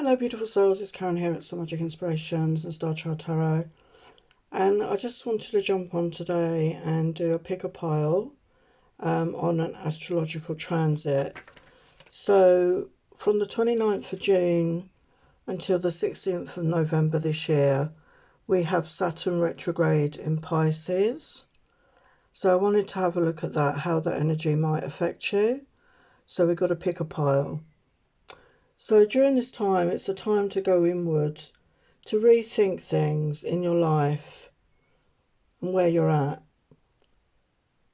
Hello beautiful souls, it's Karen here at Some Magic Inspirations and Star Child Tarot, and I just wanted to jump on today and do a pick a pile on an astrological transit. So from the 29th of June until the 16th of November this year, we have Saturn Retrograde in Pisces. So I wanted to have a look at that, how that energy might affect you. So we've got to pick a pile. So during this time, it's a time to go inward, to rethink things in your life and where you're at.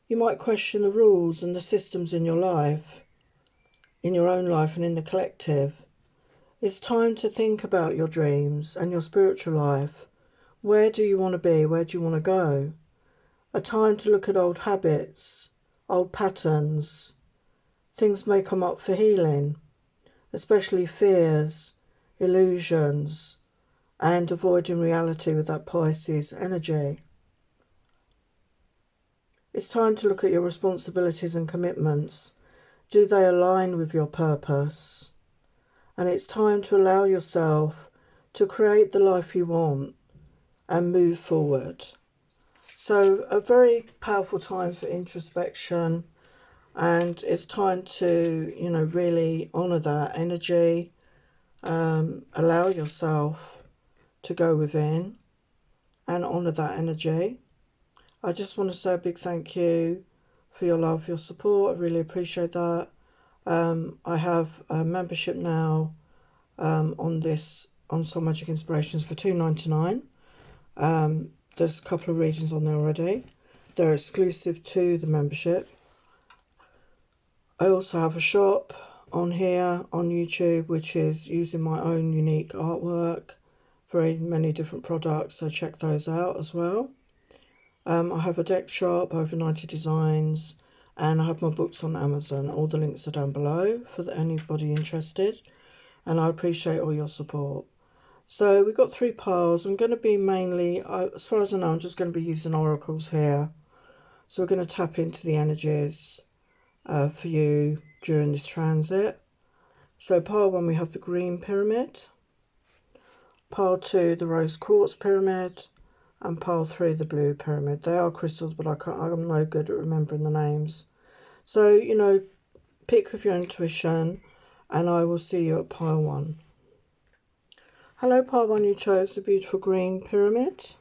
You might question the rules and the systems in your life, in your own life and in the collective. It's time to think about your dreams and your spiritual life. Where do you want to be? Where do you want to go? A time to look at old habits, old patterns. Things may come up for healing, especially fears, illusions, and avoiding reality with that Pisces energy. It's time to look at your responsibilities and commitments. Do they align with your purpose? And it's time to allow yourself to create the life you want and move forward. So a very powerful time for introspection, and it's time to, really honour that energy. Allow yourself to go within and honour that energy. I just want to say a big thank you for your love, your support. I really appreciate that. I have a membership now on Some Magic Inspirations for $2.99. There's a couple of readings on there already. They're exclusive to the membership. I also have a shop on here on YouTube, which is using my own unique artwork, very many different products, so check those out as well. I have a deck shop, over 90 designs, and I have my books on Amazon. All the links are down below for anybody interested, and I appreciate all your support. So we've got 3 piles. I'm going to be mainly, as far as I know, I'm just going to be using oracles here. So we're going to tap into the energies for you during this transit. So pile 1, we have the green pyramid. Pile 2, the rose quartz pyramid. And pile 3, the blue pyramid. They are crystals, but I'm no good at remembering the names. So, pick with your intuition, and I will see you at pile 1. Hello, pile 1, you chose the beautiful green pyramid.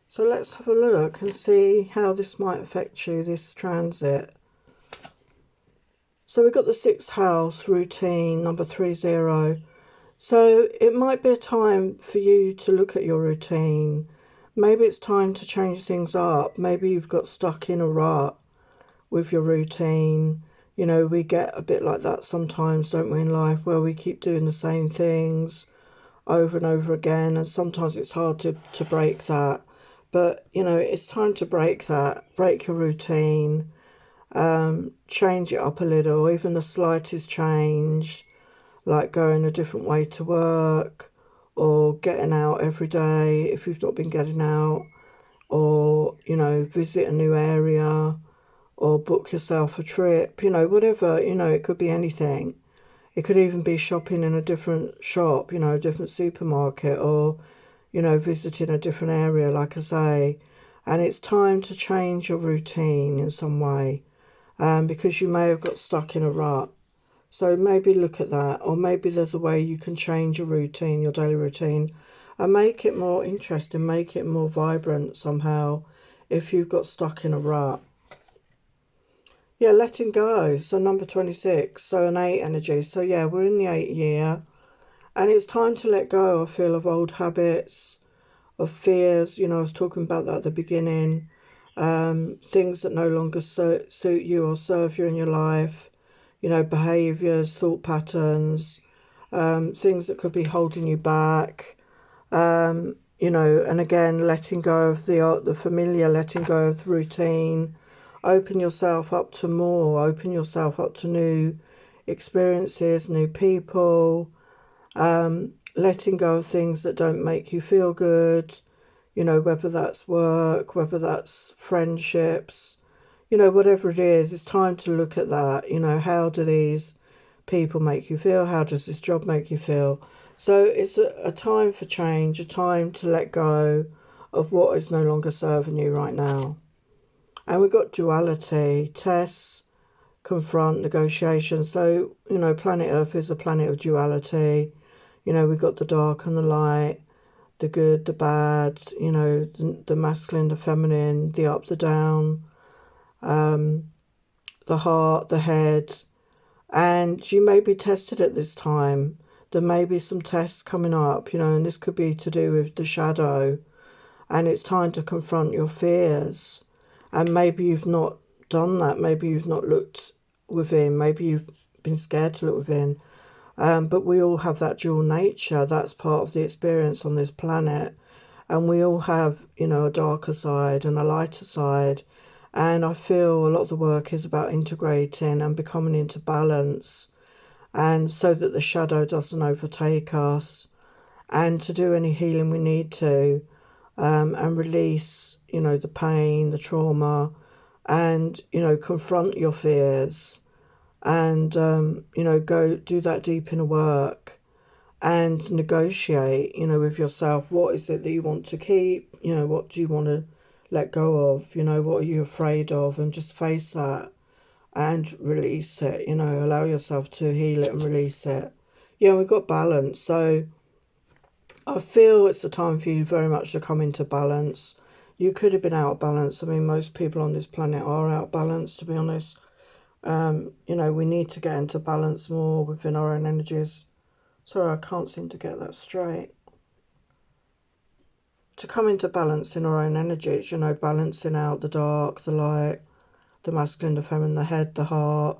So let's have a look and see how this might affect you, this transit. So we've got the 6th house, routine, number 30. So it might be a time for you to look at your routine. Maybe it's time to change things up. Maybe you've got stuck in a rut with your routine. We get a bit like that sometimes, don't we, in life, where we keep doing the same things over and over again. And sometimes it's hard to break that. But, it's time to break that, break your routine, change it up a little, even the slightest change, like going a different way to work, or getting out every day if you've not been getting out, or, visit a new area, or book yourself a trip, whatever, it could be anything. It could even be shopping in a different shop, a different supermarket, or, visiting a different area, like I say. And it's time to change your routine in some way, because you may have got stuck in a rut. So maybe look at that, or maybe there's a way you can change your routine, your daily routine, and make it more interesting, make it more vibrant somehow if you've got stuck in a rut. Yeah, letting go. So number 26, so an 8 energy. So yeah, we're in the 8th year, and it's time to let go, I feel, of old habits, of fears. I was talking about that at the beginning. Things that no longer suit you or serve you in your life. Behaviours, thought patterns, things that could be holding you back. And again, letting go of the familiar, letting go of the routine. Open yourself up to more, open yourself up to new experiences, new people, letting go of things that don't make you feel good, whether that's work, whether that's friendships, whatever it is. It's time to look at that. How do these people make you feel? How does this job make you feel? So it's a time for change, a time to let go of what is no longer serving you right now. And we've got duality, tests, confront, negotiation. So, you know, planet Earth is a planet of duality. You know, we've got the dark and the light, the good, the bad, you know, the masculine, the feminine, the up, the down, the heart, the head. And you may be tested at this time. There may be some tests coming up, you know, and this could be to do with the shadow. And it's time to confront your fears. And maybe you've not done that. Maybe you've not looked within. Maybe you've been scared to look within. But we all have that dual nature. That's part of the experience on this planet. And we all have, you know, a darker side and a lighter side. And I feel a lot of the work is about integrating and becoming into balance, and so that the shadow doesn't overtake us, and to do any healing we need to, and release, you know, the pain, the trauma, and, you know, confront your fears, and, you know, go do that deep inner work and negotiate, you know, with yourself. What is it that you want to keep? You know, what do you want to let go of? You know, what are you afraid of? And just face that and release it, you know, allow yourself to heal it and release it. Yeah, we've got balance. So I feel it's the time for you very much to come into balance. You could have been out of balance. I mean, most people on this planet are out of balance, to be honest. You know, we need to get into balance more within our own energies. Sorry, I can't seem to get that straight. To come into balance in our own energies, you know, balancing out the dark, the light, the masculine, the feminine, the head, the heart,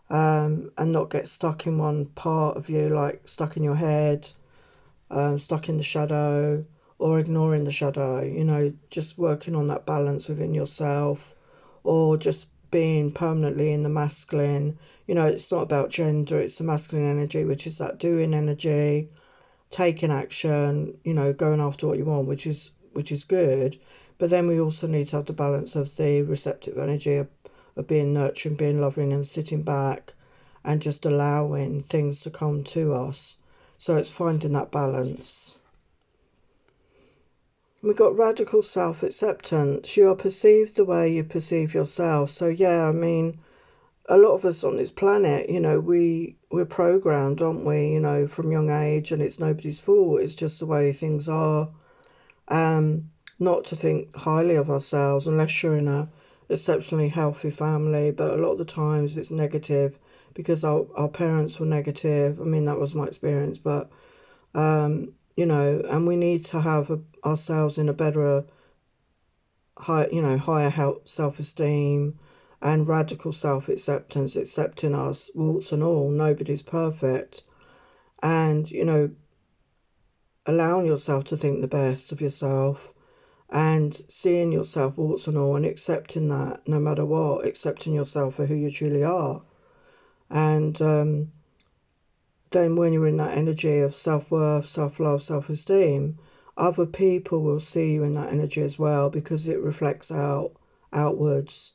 and not get stuck in one part of you, like stuck in your head, stuck in the shadow, or ignoring the shadow, you know, just working on that balance within yourself, or just being permanently in the masculine. You know, it's not about gender, it's the masculine energy, which is that doing energy, taking action, you know, going after what you want, which is good. But then we also need to have the balance of the receptive energy of being nurturing, being loving, and sitting back and just allowing things to come to us. So it's finding that balance. We've got radical self-acceptance. You are perceived the way you perceive yourself. So yeah, I mean, a lot of us on this planet, you know, we're programmed, aren't we, you know, from young age, and it's nobody's fault. It's just the way things are. Not to think highly of ourselves unless you're in a exceptionally healthy family, but a lot of the times it's negative because our parents were negative. I mean, that was my experience, but you know, and we need to have ourselves in a better, higher self-esteem and radical self-acceptance, accepting us, warts and all. Nobody's perfect. And, you know, allowing yourself to think the best of yourself and seeing yourself, warts and all, and accepting that no matter what, accepting yourself for who you truly are. And then when you're in that energy of self-worth, self-love, self-esteem, other people will see you in that energy as well, because it reflects outwards.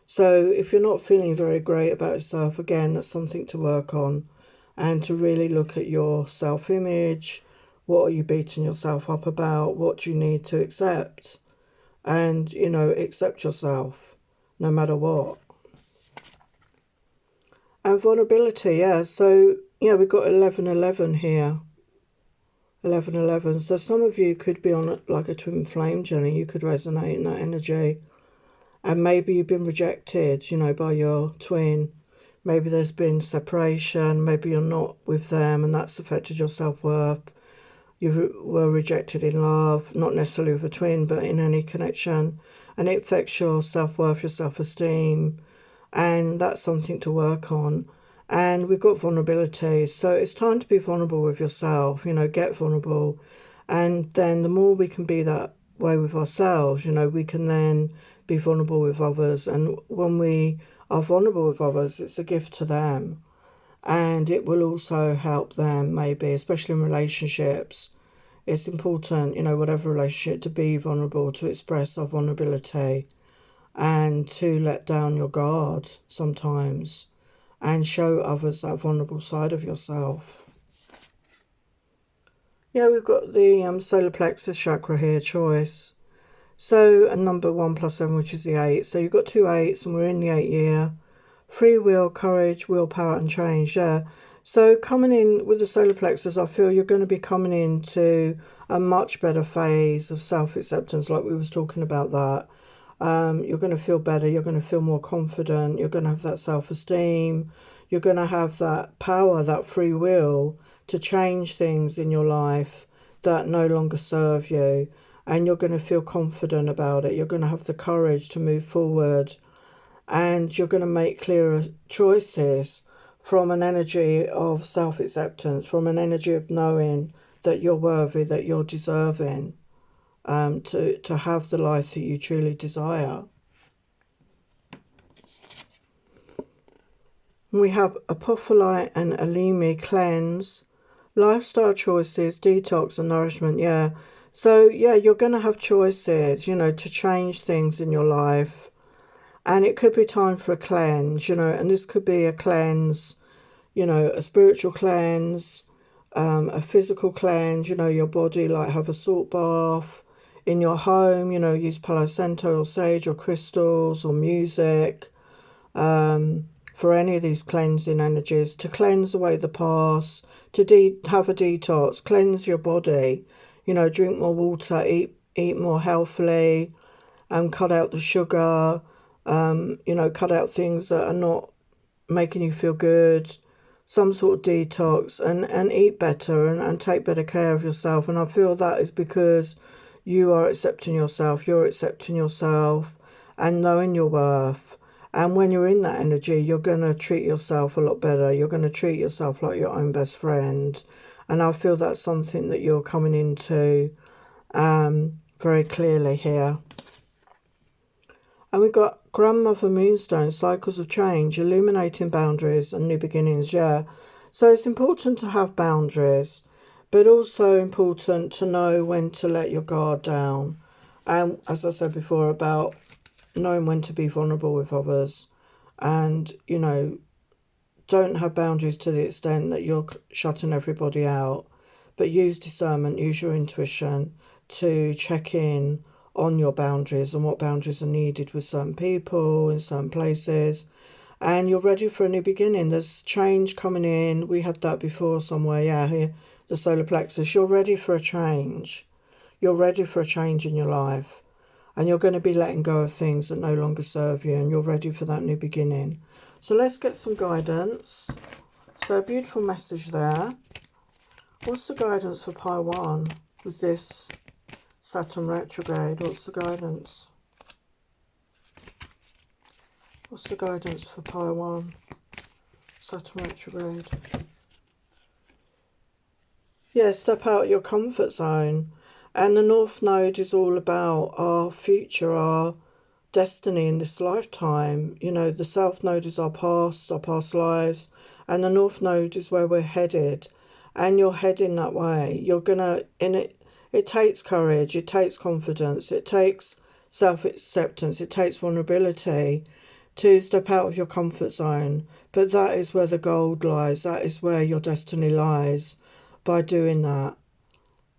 So if you're not feeling very great about yourself, again, that's something to work on, and to really look at your self-image. What are you beating yourself up about? What do you need to accept? And, you know, accept yourself no matter what. And vulnerability, yeah. So, yeah, we've got 1111 here. 1111. So some of you could be on like a twin flame journey. You could resonate in that energy. And maybe you've been rejected, you know, by your twin. Maybe there's been separation. Maybe you're not with them and that's affected your self-worth. You were rejected in love, not necessarily with a twin, but in any connection. And it affects your self-worth, your self-esteem. And that's something to work on. And we've got vulnerability. So it's time to be vulnerable with yourself, you know, get vulnerable. And then the more we can be that way with ourselves, you know, we can then be vulnerable with others. And when we are vulnerable with others, it's a gift to them. And it will also help them, maybe, especially in relationships. It's important, you know, whatever relationship, to be vulnerable, to express our vulnerability, and to let down your guard sometimes, and show others that vulnerable side of yourself. Yeah, we've got the solar plexus chakra here, choice. So, and number 1 plus 7, which is the 8. So you've got 2 8s, and we're in the 8th year. Free will, courage, willpower, and change. Yeah. So coming in with the solar plexus, I feel you're going to be coming into a much better phase of self-acceptance, like we was talking about that. You're going to feel better. You're going to feel more confident. You're going to have that self-esteem. You're going to have that power, that free will to change things in your life that no longer serve you. And you're going to feel confident about it. You're going to have the courage to move forward. And you're going to make clearer choices from an energy of self-acceptance, from an energy of knowing that you're worthy, that you're deserving, to have the life that you truly desire. We have apophyllite and alimi, cleanse, lifestyle choices, detox and nourishment. Yeah. So, yeah, you're going to have choices, you know, to change things in your life. And it could be time for a cleanse, you know, and this could be a cleanse, you know, a spiritual cleanse, a physical cleanse, you know, your body, like have a salt bath. In your home, you know, use Palo Santo or sage or crystals or music. For any of these cleansing energies, to cleanse away the past, to have a detox, cleanse your body, you know, drink more water, eat more healthily, cut out the sugar, you know, cut out things that are not making you feel good, some sort of detox, and eat better and take better care of yourself. And I feel that is because you are accepting yourself, you're accepting yourself and knowing your worth. And when you're in that energy, you're going to treat yourself a lot better. You're going to treat yourself like your own best friend. And I feel that's something that you're coming into very clearly here. And we've got Grandmother Moonstone, cycles of change, illuminating boundaries and new beginnings. Yeah. So it's important to have boundaries, but also important to know when to let your guard down. And as I said before, about knowing when to be vulnerable with others, and, you know, don't have boundaries to the extent that you're shutting everybody out, but use discernment, use your intuition to check in on your boundaries and what boundaries are needed with certain people in certain places. And you're ready for a new beginning. There's change coming in. We had that before somewhere. Yeah, here, the solar plexus. You're ready for a change. You're ready for a change in your life. And you're going to be letting go of things that no longer serve you. And you're ready for that new beginning. So let's get some guidance. So a beautiful message there. What's the guidance for Pi 1 with this Saturn retrograde? What's the guidance? What's the guidance for Pi 1 Saturn retrograde? Yeah, step out of your comfort zone. And the North Node is all about our future, our destiny in this lifetime. You know, the South Node is our past lives. And the North Node is where we're headed. And you're heading that way. You're going to, it takes courage, it takes confidence, it takes self-acceptance, it takes vulnerability to step out of your comfort zone. But that is where the gold lies. That is where your destiny lies, by doing that.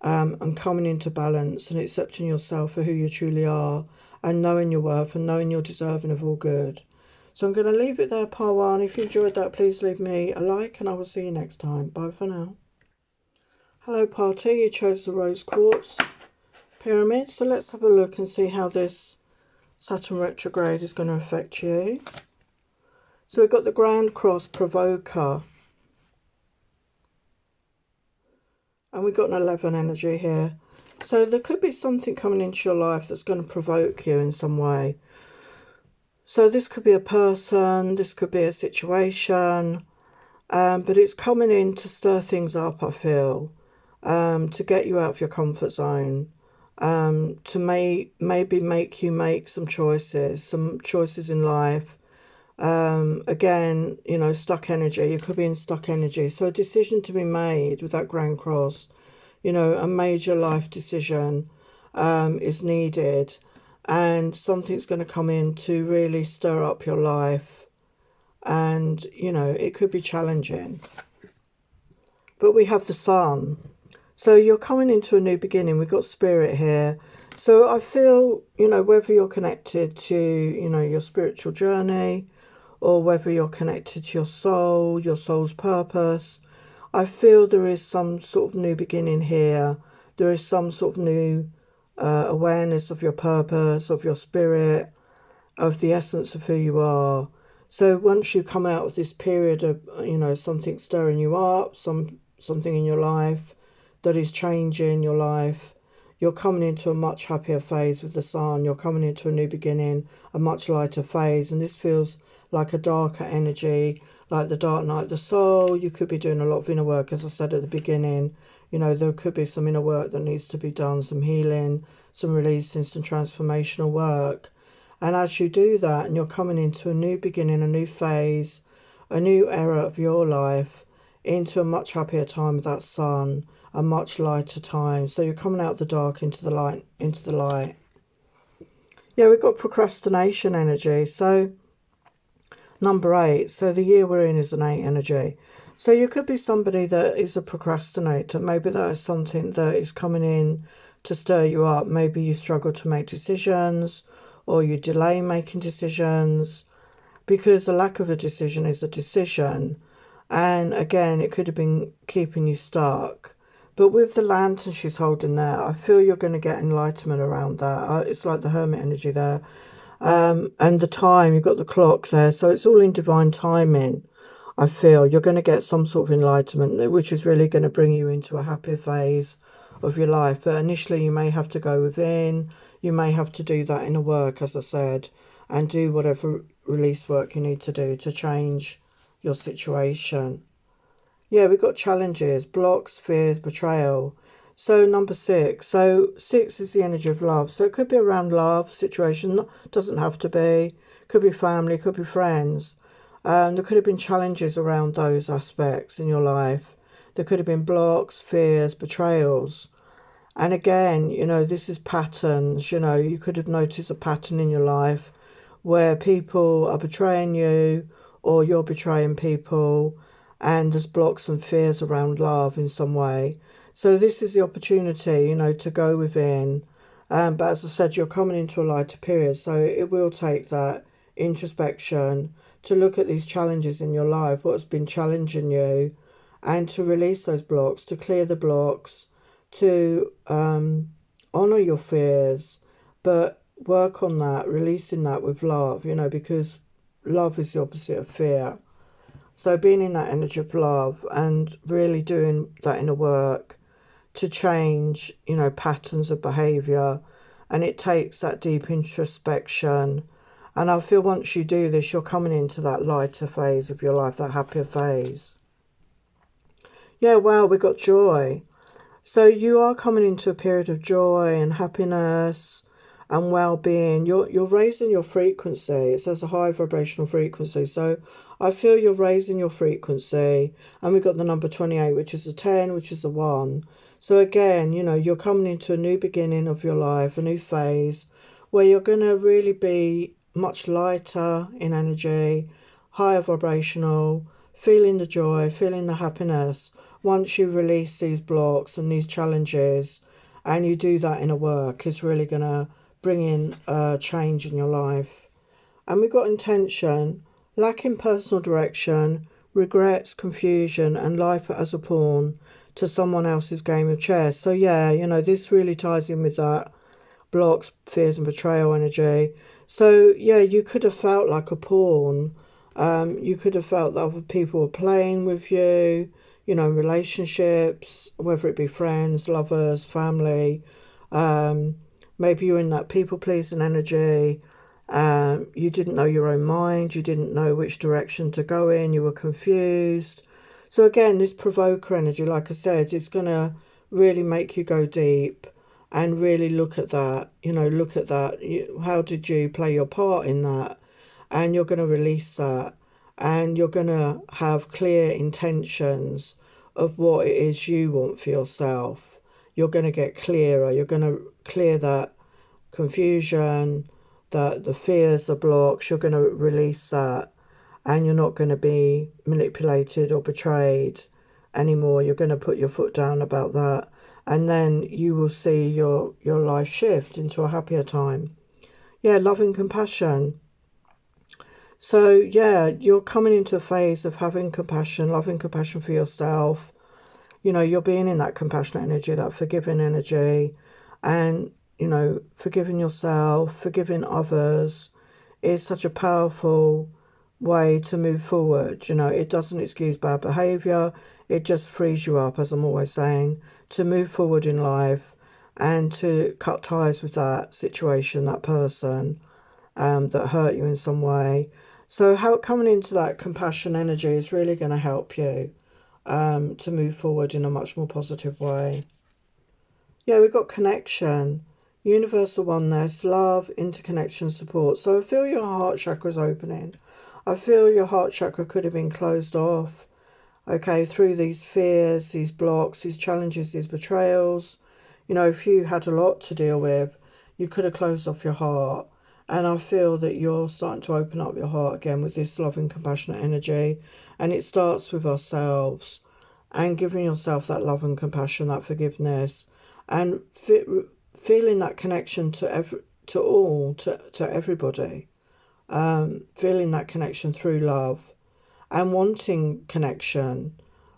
And coming into balance and accepting yourself for who you truly are, and knowing your worth and knowing you're deserving of all good. So I'm going to leave it there, Part 1. If you enjoyed that, please leave me a like, and I will see you next time. Bye for now. Hello, Part 2. You chose the rose quartz pyramid. So let's have a look and see how this Saturn retrograde is going to affect you. So we've got the Grand Cross Provoker. And we've got an 11 energy here. So there could be something coming into your life that's going to provoke you in some way. So this could be a person, this could be a situation, but it's coming in to stir things up, I feel, to get you out of your comfort zone, to maybe make you make some choices in life. Again, you know, stuck energy. You could be in stuck energy. So a decision to be made with that Grand Cross, you know, a major life decision is needed. And something's going to come in to really stir up your life. and, you know, it could be challenging. But we have the Sun. So you're coming into a new beginning. We've got Spirit here. So I feel, you know, whether you're connected to, you know, your spiritual journey, or whether you're connected to your soul's purpose, I feel there is some sort of new beginning here. There is some sort of new awareness of your purpose, of your spirit, of the essence of who you are. So once you come out of this period of, you know, something stirring you up, something in your life that is changing your life, you're coming into a much happier phase with the Sun. You're coming into a new beginning, a much lighter phase, and this feels like a darker energy, like the dark night of the soul. You could be doing a lot of inner work, as I said at the beginning. You know, there could be some inner work that needs to be done, some healing, some releasing, some transformational work. And as you do that, and you're coming into a new beginning, a new phase, a new era of your life, into a much happier time with that Sun, a much lighter time. So you're coming out of the dark into the light, into the light. Yeah, we've got procrastination energy. So number 8. So the year we're in is an 8 energy. So you could be somebody that is a procrastinator. Maybe that is something that is coming in to stir you up. Maybe you struggle to make decisions, or you delay making decisions, because a lack of a decision is a decision. And again, it could have been keeping you stuck. But with the lantern she's holding there, I feel you're going to get enlightenment around that. It's like the hermit energy there. And the time, you've got the clock there. So it's all in divine timing. I feel you're going to get some sort of enlightenment, which is really going to bring you into a happier phase of your life. But initially you may have to go within. You may have to do that inner work, as I said, and do whatever release work you need to do to change your situation. Yeah, we've got challenges, blocks, fears, betrayal. So number 6. So 6 is the energy of love. So it could be around love situation. Doesn't have to be. Could be family, could be friends. There could have been challenges around those aspects in your life. There could have been blocks, fears, betrayals. And again, you know, this is patterns. You know, you could have noticed a pattern in your life where people are betraying you, or you're betraying people, and there's blocks and fears around love in some way. So this is the opportunity, you know, to go within. But as I said, you're coming into a lighter period, so it will take that introspection to look at these challenges in your life, what's been challenging you, and to release those blocks, to clear the blocks, to honour your fears, but work on that, releasing that with love, you know, because love is the opposite of fear. So being in that energy of love and really doing that inner work to change, you know, patterns of behaviour. And it takes that deep introspection. And I feel once you do this, you're coming into that lighter phase of your life, that happier phase. Yeah, well, we've got joy. So you are coming into a period of joy and happiness and well-being. You're raising your frequency. It says a high vibrational frequency. So I feel you're raising your frequency. And we've got the number 28, which is a 10, which is a 1. So again, you know, you're coming into a new beginning of your life, a new phase where you're going to really be much lighter in energy, higher vibrational, feeling the joy, feeling the happiness. Once you release these blocks and these challenges, and you do that inner work, it's really going to bring in a change in your life. And we've got intention, lacking personal direction, regrets, confusion, and life as a pawn to someone else's game of chess. So yeah, you know, this really ties in with that blocks, fears, and betrayal energy. So yeah, you could have felt like a pawn. You could have felt that other people were playing with you, you know, relationships, whether it be friends, lovers, family. Maybe you're in that people-pleasing energy. You didn't know your own mind. You didn't know which direction to go in. You were confused. So again, this provoker energy, like I said, is going to really make you go deep and really look at that. You know, look at that. How did you play your part in that? And you're going to release that. And you're going to have clear intentions of what it is you want for yourself. You're going to get clearer. You're going to clear that confusion, the fears, the blocks. You're going to release that. and you're not going to be manipulated or betrayed anymore. You're going to put your foot down about that, and then you will see your life shift into a happier time. Yeah, love and compassion. So yeah, you're coming into a phase of having compassion, loving compassion for yourself. You know, you're being in that compassionate energy, that forgiving energy, and, you know, forgiving yourself, forgiving others is such a powerful way to move forward. You know, it doesn't excuse bad behavior. It just frees you up, as I'm always saying, to move forward in life and to cut ties with that situation, that person that hurt you in some way. So how coming into that compassion energy is really going to help you to move forward in a much more positive way. Yeah, we've got connection, universal oneness, love, interconnection, support. So I feel your heart chakra is opening. I feel your heart chakra could have been closed off, okay, through these fears, these blocks, these challenges, these betrayals. You know, if you had a lot to deal with, you could have closed off your heart. And I feel that you're starting to open up your heart again with this loving, compassionate energy. And it starts with ourselves and giving yourself that love and compassion, that forgiveness, and feeling that connection to everybody. Feeling that connection through love and wanting connection,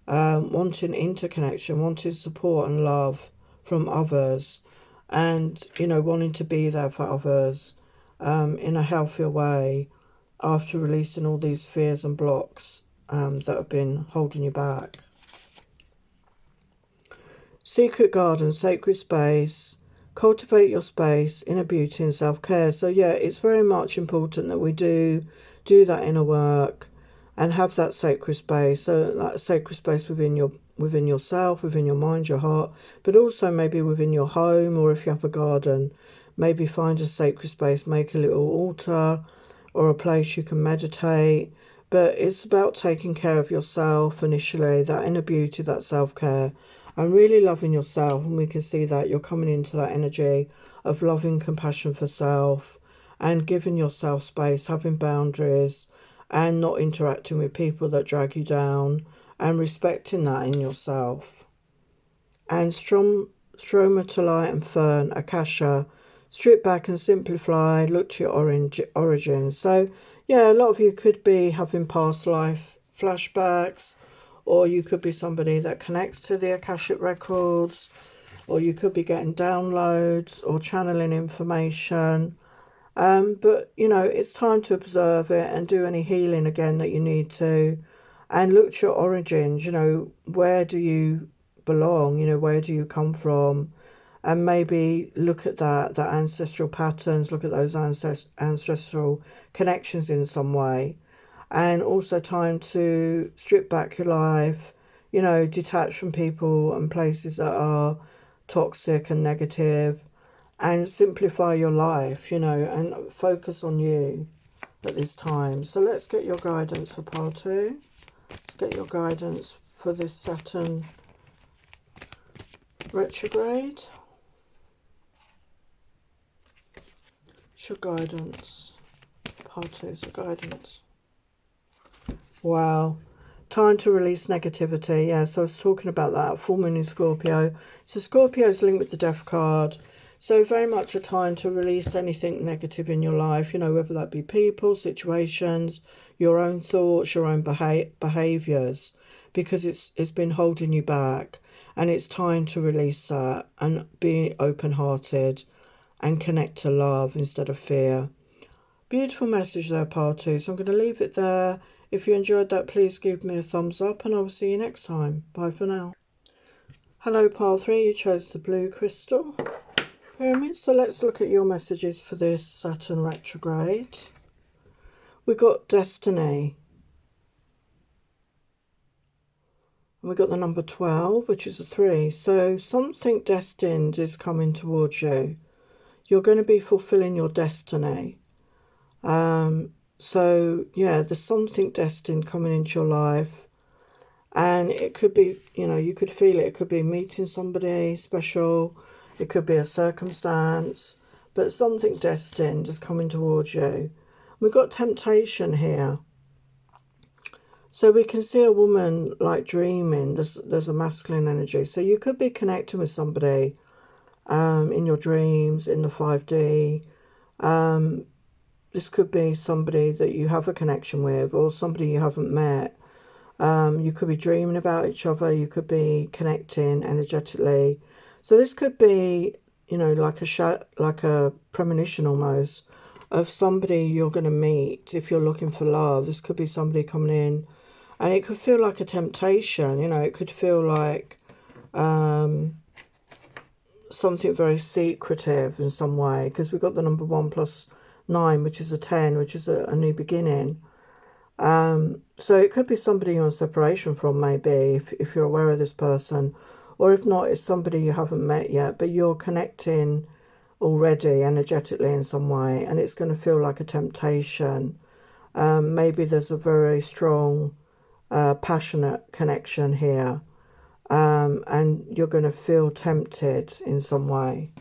wanting interconnection, wanting support and love from others, and, you know, wanting to be there for others in a healthier way after releasing all these fears and blocks that have been holding you back. Secret garden, sacred space, cultivate your space, inner beauty and self-care. So yeah, it's very much important that we do that inner work and have that sacred space. So that sacred space within yourself, within your mind, your heart, but also maybe within your home, or if you have a garden, maybe find a sacred space, make a little altar or a place you can meditate. But it's about taking care of yourself initially, that inner beauty, that self-care, and really loving yourself. And we can see that you're coming into that energy of loving compassion for self and giving yourself space, having boundaries, and not interacting with people that drag you down, and respecting that in yourself. And stromatolite and fern, akasha, strip back and simplify, look to your origins. So yeah, a lot of you could be having past life flashbacks, or you could be somebody that connects to the Akashic records, or you could be getting downloads or channeling information. But, you know, it's time to observe it and do any healing again that you need to. And look at your origins, you know, where do you belong? You know, where do you come from? And maybe look at that ancestral patterns, look at those ancestral connections in some way. And also time to strip back your life, you know, detach from people and places that are toxic and negative, and simplify your life, you know, and focus on you at this time. So let's get your guidance for part 2. Let's get your guidance for this Saturn retrograde. It's your guidance. Part 2 is the guidance. Wow. Time to release negativity. Yeah, so I was talking about that. Full moon in Scorpio. So Scorpio is linked with the Death card. So very much a time to release anything negative in your life, you know, whether that be people, situations, your own thoughts, your own behaviours, because it's been holding you back, and it's time to release that and be open-hearted and connect to love instead of fear. Beautiful message there, part 2. So I'm going to leave it there. If you enjoyed that, please give me a thumbs up, and I will see you next time. Bye for now. Hello, pile 3. You chose the blue crystal pyramid. So let's look at your messages for this Saturn retrograde. We got destiny. And we got the number 12, which is a 3. So something destined is coming towards you. You're going to be fulfilling your destiny. So yeah, there's something destined coming into your life, and it could be, you know, you could feel it. It could be meeting somebody special. It could be a circumstance, but something destined is coming towards you. We've got temptation here. So we can see a woman like dreaming. There's a masculine energy. So you could be connecting with somebody in your dreams, in the 5D. This could be somebody that you have a connection with, or somebody you haven't met. You could be dreaming about each other. You could be connecting energetically. So this could be, you know, like a premonition almost of somebody you're going to meet if you're looking for love. This could be somebody coming in, and it could feel like a temptation. You know, it could feel like something very secretive in some way, because we've got the number 1 plus 9, which is a 10, which is a new beginning. So it could be somebody you're in separation from, maybe, if you're aware of this person, or if not, it's somebody you haven't met yet, but you're connecting already energetically in some way, and it's going to feel like a temptation. Maybe there's a very strong, passionate connection here, and you're going to feel tempted in some way.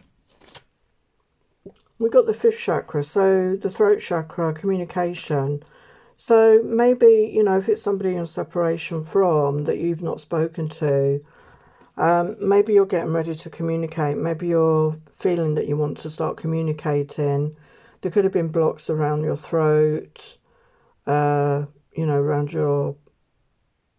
We've got the 5th chakra, so the throat chakra, communication. So maybe, you know, if it's somebody in separation from that you've not spoken to, maybe you're getting ready to communicate. Maybe you're feeling that you want to start communicating. There could have been blocks around your throat, you know, around your,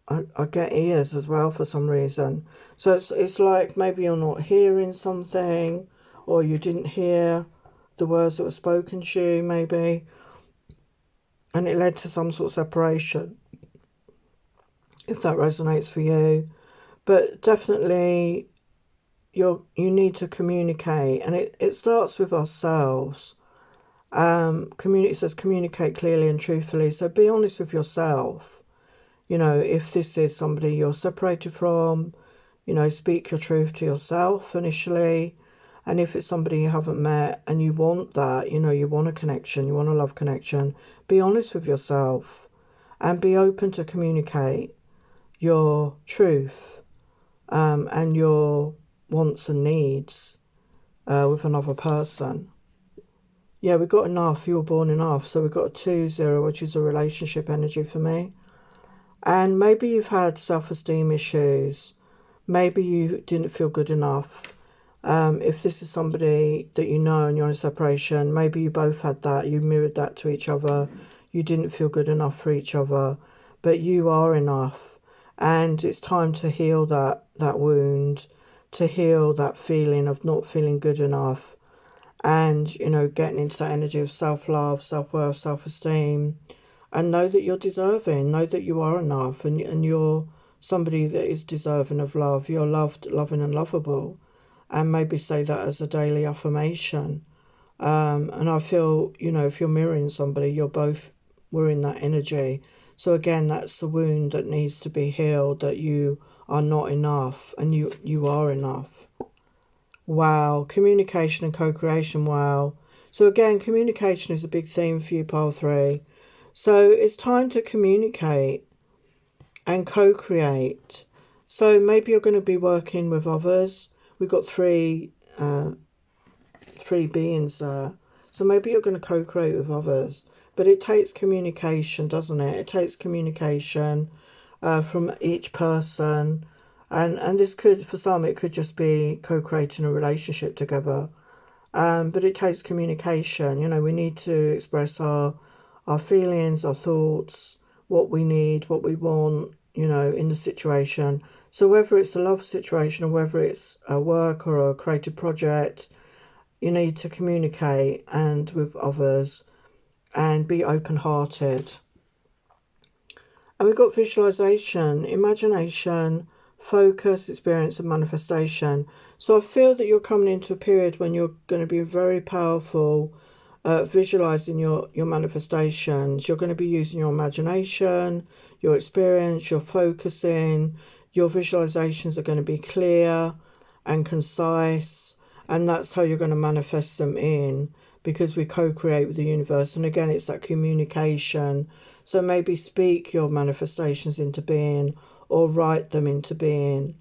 I get ears as well for some reason. So it's like maybe you're not hearing something, or you didn't hear the words that were spoken to you, maybe. And it led to some sort of separation, if that resonates for you. But definitely you need to communicate, and it starts with ourselves. It says communicate clearly and truthfully. So be honest with yourself. You know, if this is somebody you're separated from, you know, speak your truth to yourself initially. And if it's somebody you haven't met and you want that, you know, you want a connection, you want a love connection, be honest with yourself and be open to communicate your truth and your wants and needs with another person. Yeah, we've got enough. You were born enough. So we've got a 2-0, which is a relationship energy for me. And maybe you've had self-esteem issues. Maybe you didn't feel good enough. If this is somebody that you know and you're in a separation, maybe you both had that. You mirrored that to each other. You didn't feel good enough for each other. But you are enough. And it's time to heal that wound, to heal that feeling of not feeling good enough. And, you know, getting into that energy of self-love, self-worth, self-esteem. And know that you're deserving. Know that you are enough. And you're somebody that is deserving of love. You're loved, loving and lovable. And maybe say that as a daily affirmation. And I feel, you know, if you're mirroring somebody, we're in that energy. So again, that's the wound that needs to be healed, that you are not enough and you are enough. Wow. Communication and co-creation. Wow. So again, communication is a big theme for you, pile 3. So it's time to communicate and co-create. So maybe you're going to be working with others. We've got three beings there. So maybe you're going to co-create with others. But it takes communication, doesn't it? It takes communication from each person. And this could, for some, it could just be co-creating a relationship together. But it takes communication. You know, we need to express our feelings, our thoughts, what we need, what we want, you know, in the situation. So whether it's a love situation or whether it's a work or a creative project, you need to communicate and with others and be open-hearted. And we've got visualization, imagination, focus, experience and manifestation. So I feel that you're coming into a period when you're going to be very powerful, visualizing your manifestations. You're going to be using your imagination, your experience, your focusing. Your visualizations are going to be clear and concise, and that's how you're going to manifest them in, because we co-create with the universe. And again, it's that communication. So maybe speak your manifestations into being or write them into being.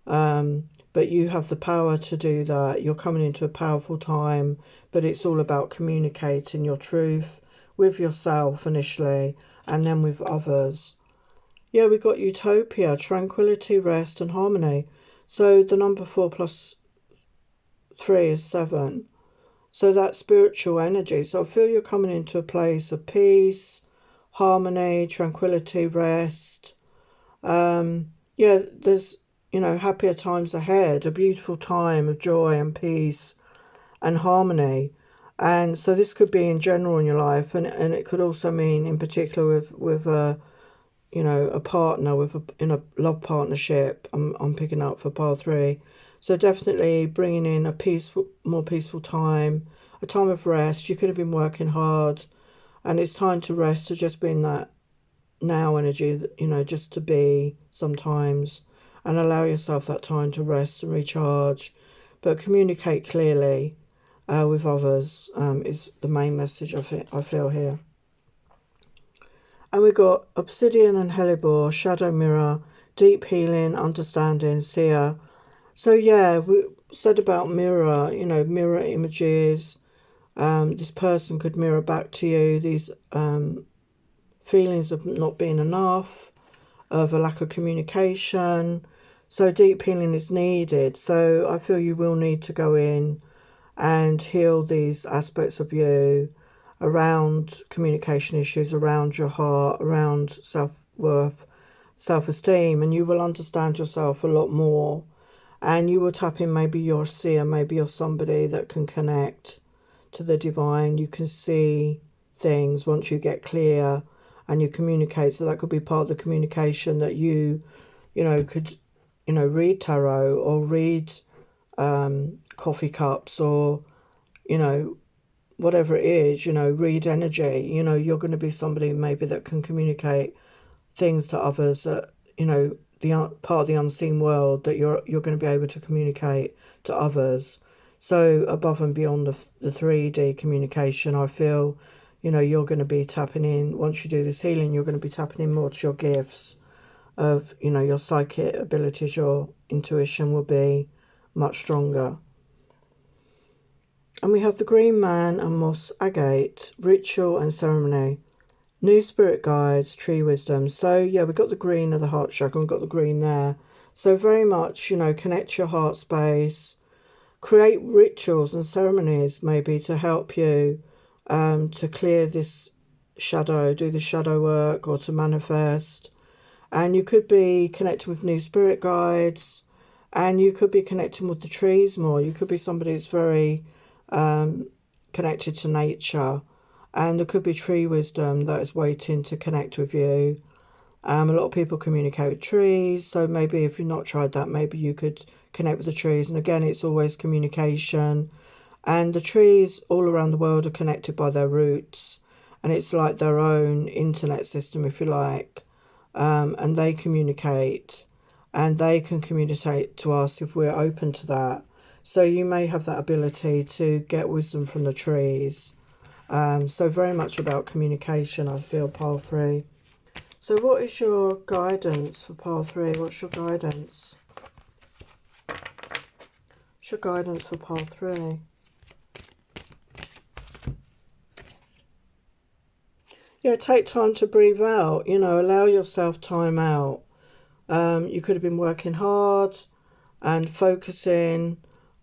But you have the power to do that. You're coming into a powerful time, but it's all about communicating your truth with yourself initially and then with others. Yeah, we got utopia, tranquility, rest, and harmony. So the number 4 plus 3 is 7. So that's spiritual energy. So I feel you're coming into a place of peace, harmony, tranquility, rest. Yeah, there's, happier times ahead, a beautiful time of joy and peace and harmony. And so this could be in general in your life, and it could also mean in particular with a partner, in a love partnership. I'm picking up for pile 3. So definitely bringing in a more peaceful time, a time of rest. You could have been working hard, and it's time to rest, to just be in that now energy, just to be sometimes, and allow yourself that time to rest and recharge, but communicate clearly with others is the main message I feel here. And we've got obsidian and hellebore, shadow mirror, deep healing, understanding, seer. So yeah, we said about mirror, mirror images. This person could mirror back to you these feelings of not being enough, of a lack of communication. So deep healing is needed. So I feel you will need to go in and heal these aspects of you around communication issues, around your heart, around self-worth, self-esteem, and you will understand yourself a lot more, and you will tap in. Maybe you're a seer, maybe you're somebody that can connect to the divine. You can see things once you get clear and you communicate. So that could be part of the communication, that you could read tarot or read coffee cups, or whatever it is, read energy. You're going to be somebody maybe that can communicate things to others, that the part of the unseen world that you're going to be able to communicate to others. So above and beyond the 3D communication, I feel you're going to be tapping in. Once you do this healing, you're going to be tapping in more to your gifts of your psychic abilities. Your intuition will be much stronger. And we have the green man and moss agate, ritual and ceremony, new spirit guides, tree wisdom. So yeah, we've got the green of the heart chakra, and we've got the green there. So very much, connect your heart space, create rituals and ceremonies maybe to help you to clear this shadow, do the shadow work, or to manifest. And you could be connecting with new spirit guides, and you could be connecting with the trees more. You could be somebody who's very connected to nature, and there could be tree wisdom that is waiting to connect with you. A lot of people communicate with trees, so maybe if you've not tried that, maybe you could connect with the trees. And again, it's always communication. And the trees all around the world are connected by their roots, and it's like their own internet system, if you like. And they communicate, and they can communicate to us if we're open to that. So you may have that ability to get wisdom from the trees. So very much about communication, I feel, pile 3. So what is your guidance for pile 3? What's your guidance? What's your guidance for pile 3? Yeah, take time to breathe out. Allow yourself time out. You could have been working hard and focusing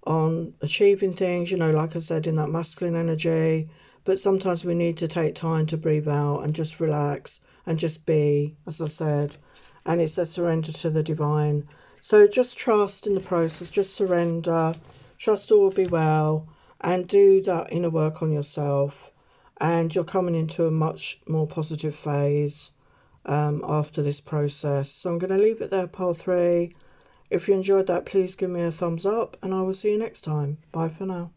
on achieving things, like I said, in that masculine energy. But sometimes we need to take time to breathe out and just relax and just be, as I said. And it's a surrender to the divine. So just trust in the process, just surrender, trust all will be well, and do that inner work on yourself. And you're coming into a much more positive phase after this process. So I'm going to leave it there, pile 3. If you enjoyed that, please give me a thumbs up, and I will see you next time. Bye for now.